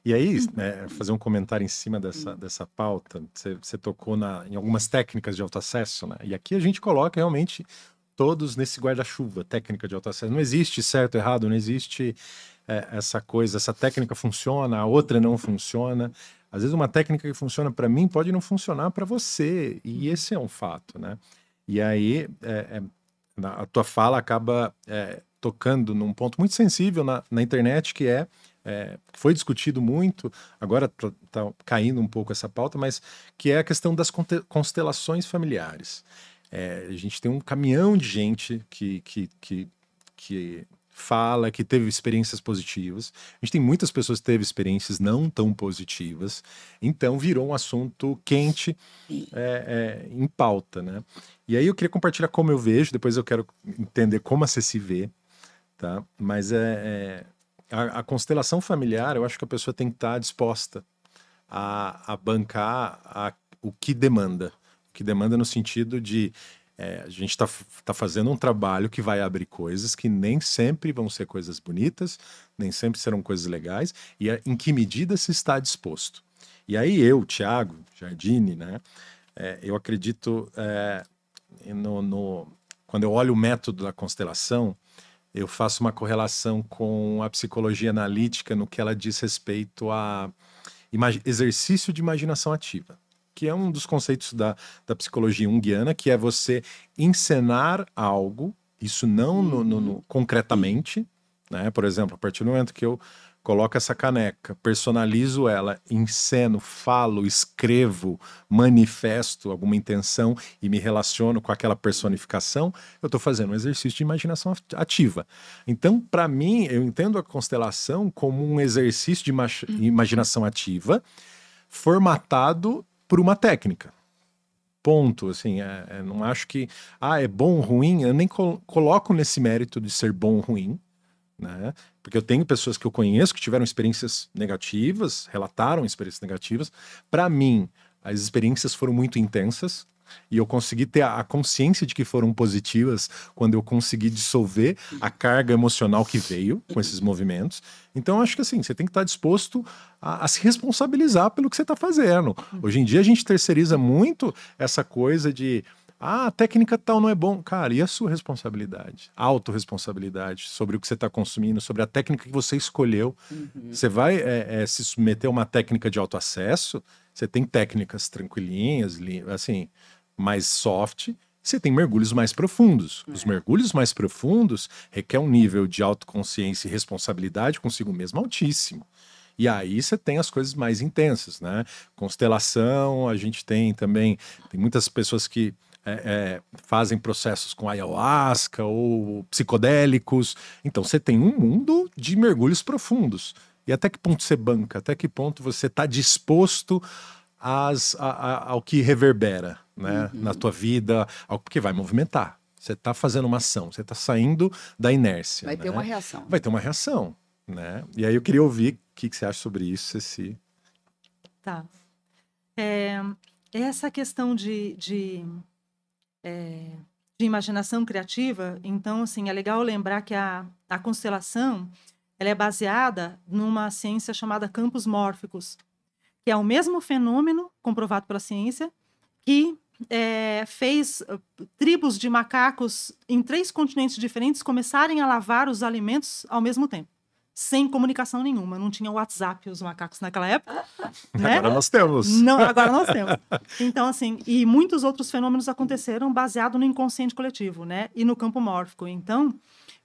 E aí, né, fazer um comentário em cima dessa pauta, você tocou em algumas técnicas de autoacesso, né? E aqui a gente coloca realmente todos nesse guarda-chuva, técnica de autoacesso. Não existe certo ou errado, não existe essa coisa, essa técnica funciona, a outra não funciona. Às vezes uma técnica que funciona para mim pode não funcionar para você, e esse é um fato, né? E aí a tua fala acaba tocando num ponto muito sensível na internet, que que foi discutido muito, agora tá caindo um pouco essa pauta, mas que é a questão das constelações familiares. A gente tem um caminhão de gente que fala que teve experiências positivas. A gente tem muitas pessoas que teve experiências não tão positivas. Então virou um assunto quente em pauta, né? E aí eu queria compartilhar como eu vejo, depois eu quero entender como a Ceci vê, tá? Mas a constelação familiar, eu acho que a pessoa tem que estar disposta a bancar o que demanda. O que demanda no sentido de a gente tá fazendo um trabalho que vai abrir coisas que nem sempre vão ser coisas bonitas, nem sempre serão coisas legais, e em que medida se está disposto. E aí eu, Thiago Giardini, né, eu acredito quando eu olho o método da constelação, eu faço uma correlação com a psicologia analítica no que ela diz respeito a exercício de imaginação ativa, que é um dos conceitos da psicologia junguiana, que é você encenar algo, isso não concretamente, né? Por exemplo, a partir do momento que eu coloco essa caneca, personalizo ela, enceno, falo, escrevo, manifesto alguma intenção e me relaciono com aquela personificação, eu estou fazendo um exercício de imaginação ativa. Então, para mim, eu entendo a constelação como um exercício de imaginação ativa formatado por uma técnica. Ponto, assim, não acho que é bom ou ruim, eu nem coloco nesse mérito de ser bom ou ruim, né? Porque eu tenho pessoas que eu conheço que tiveram experiências negativas, relataram experiências negativas. Para mim, as experiências foram muito intensas e eu consegui ter a consciência de que foram positivas quando eu consegui dissolver a carga emocional que veio com esses movimentos. Então, acho que assim, você tem que estar disposto a se responsabilizar pelo que você está fazendo. Hoje em dia, a gente terceiriza muito essa coisa de a técnica tal não é bom. Cara, e a sua responsabilidade? A autorresponsabilidade sobre o que você está consumindo, sobre a técnica que você escolheu. Você vai se submeter a uma técnica de autoacesso, você tem técnicas tranquilinhas, assim, mais soft, você tem mergulhos mais profundos. Os mergulhos mais profundos requer um nível de autoconsciência e responsabilidade consigo mesmo altíssimo. E aí você tem as coisas mais intensas, né? Constelação, a gente tem também, tem muitas pessoas que fazem processos com ayahuasca ou psicodélicos. Então você tem um mundo de mergulhos profundos. E até que ponto você banca? Até que ponto você está disposto ao que reverbera, né, na tua vida, porque vai movimentar. Você está fazendo uma ação, você está saindo da inércia. Vai ter uma reação. Vai ter uma reação, né? E aí eu queria ouvir o que você acha sobre isso, Ceci. Tá. Essa questão de imaginação criativa, então, assim, é legal lembrar que a constelação ela é baseada numa ciência chamada campos mórficos, que é o mesmo fenômeno comprovado pela ciência que fez tribos de macacos em 3 continentes diferentes começarem a lavar os alimentos ao mesmo tempo, sem comunicação nenhuma. Não tinha WhatsApp os macacos naquela época. Né? Agora nós temos. Não, agora nós temos. Então, assim, e muitos outros fenômenos aconteceram baseado no inconsciente coletivo, né? E no campo mórfico. Então,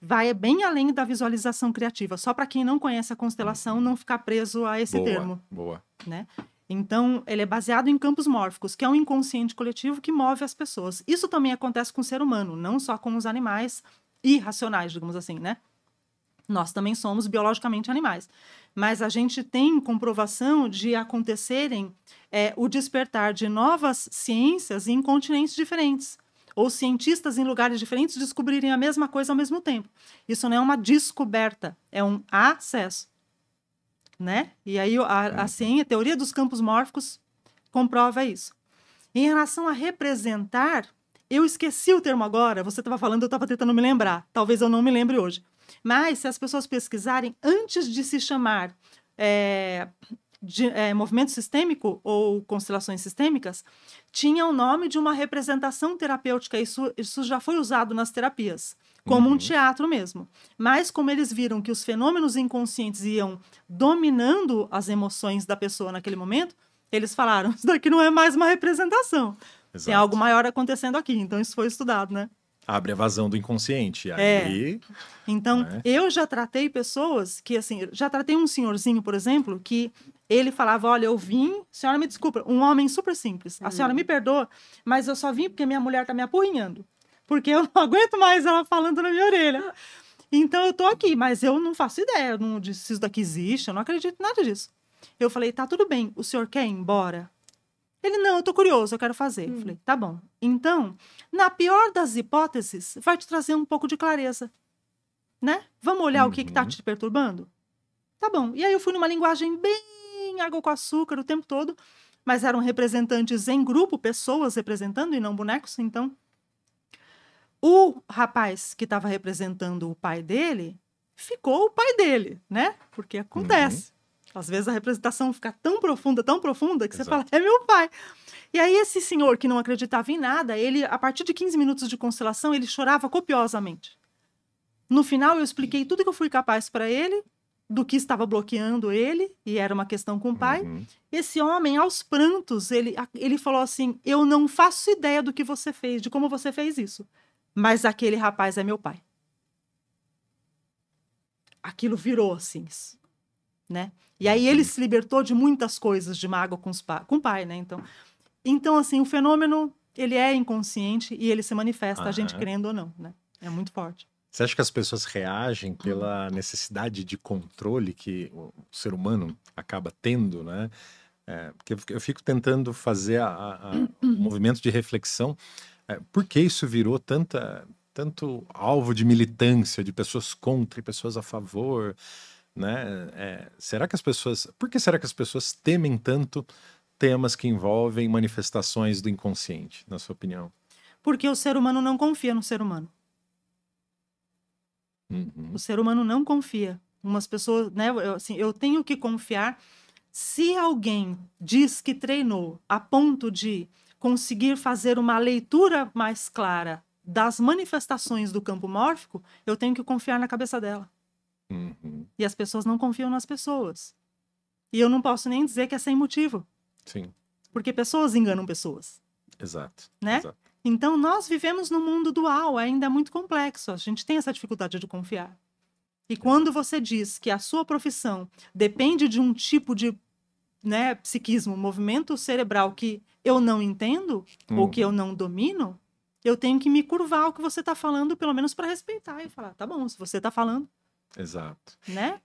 vai bem além da visualização criativa. Só para quem não conhece a constelação, não ficar preso a esse termo. Boa. Né? Então, ele é baseado em campos mórficos, que é um inconsciente coletivo que move as pessoas. Isso também acontece com o ser humano, não só com os animais irracionais, digamos assim, né? Nós também somos biologicamente animais. Mas a gente tem comprovação de acontecerem o despertar de novas ciências em continentes diferentes. Ou cientistas em lugares diferentes descobrirem a mesma coisa ao mesmo tempo. Isso não é uma descoberta, é um acesso. Né? E aí a teoria dos campos mórficos comprova isso. Em relação a representar, eu esqueci o termo agora, você estava falando, eu estava tentando me lembrar. Talvez eu não me lembre hoje. Mas, se as pessoas pesquisarem, antes de se chamar movimento sistêmico ou constelações sistêmicas tinha o nome de uma representação terapêutica. Isso já foi usado nas terapias, como um teatro mesmo. Mas como eles viram que os fenômenos inconscientes iam dominando as emoções da pessoa naquele momento, eles falaram, isso daqui não é mais uma representação. Exato. Tem algo maior acontecendo aqui. Então isso foi estudado, né? Abre a vazão do inconsciente. Aí, Então, eu já tratei pessoas que, assim, já tratei um senhorzinho, por exemplo, que ele falava, olha, eu vim, senhora me desculpa, um homem super simples, a senhora me perdoa, mas eu só vim porque minha mulher tá me apurrinhando, porque eu não aguento mais ela falando na minha orelha. Então, eu tô aqui, mas eu não faço ideia, eu não disse se isso daqui existe, eu não acredito em nada disso. Eu falei, tá tudo bem, o senhor quer ir embora? Ele, não, eu tô curioso, eu quero fazer. Eu falei, tá bom. Então, na pior das hipóteses, vai te trazer um pouco de clareza, né? Vamos olhar o que tá te perturbando? Tá bom. E aí eu fui numa linguagem bem água com açúcar o tempo todo, mas eram representantes em grupo, pessoas representando e não bonecos. Então, o rapaz que estava representando o pai dele, ficou o pai dele, né? Porque acontece. Às vezes a representação fica tão profunda, que você fala, é meu pai. E aí esse senhor que não acreditava em nada, ele, a partir de 15 minutos de constelação, ele chorava copiosamente. No final, eu expliquei tudo que eu fui capaz para ele, do que estava bloqueando ele, e era uma questão com o pai. Esse homem, aos prantos, ele falou assim, eu não faço ideia do que você fez, de como você fez isso, mas aquele rapaz é meu pai. Aquilo virou assim, né? E aí ele se libertou de muitas coisas de mágoa com o pai, né? Então, assim, o fenômeno, ele é inconsciente e ele se manifesta, a gente querendo ou não, né? É muito forte. Você acha que as pessoas reagem pela necessidade de controle que o ser humano acaba tendo, né? Porque eu fico tentando fazer o movimento de reflexão. Por que isso virou tanto alvo de militância, de pessoas contra e pessoas a favor, né? Por que será que as pessoas temem tanto temas que envolvem manifestações do inconsciente, na sua opinião? Porque o ser humano não confia no ser humano. O ser humano não confia. Umas pessoas, né? Eu tenho que confiar. Se alguém diz que treinou a ponto de conseguir fazer uma leitura mais clara das manifestações do campo mórfico, eu tenho que confiar na cabeça dela. E as pessoas não confiam nas pessoas. E eu não posso nem dizer que é sem motivo. Sim. Porque pessoas enganam pessoas. Exato. Né? Exato. Então, nós vivemos num mundo dual, ainda é muito complexo. A gente tem essa dificuldade de confiar. E quando você diz que a sua profissão depende de um tipo de, né, psiquismo, movimento cerebral que eu não entendo, ou que eu não domino, eu tenho que me curvar ao que você está falando, pelo menos para respeitar e falar, tá bom, se você está falando. Exato. Né?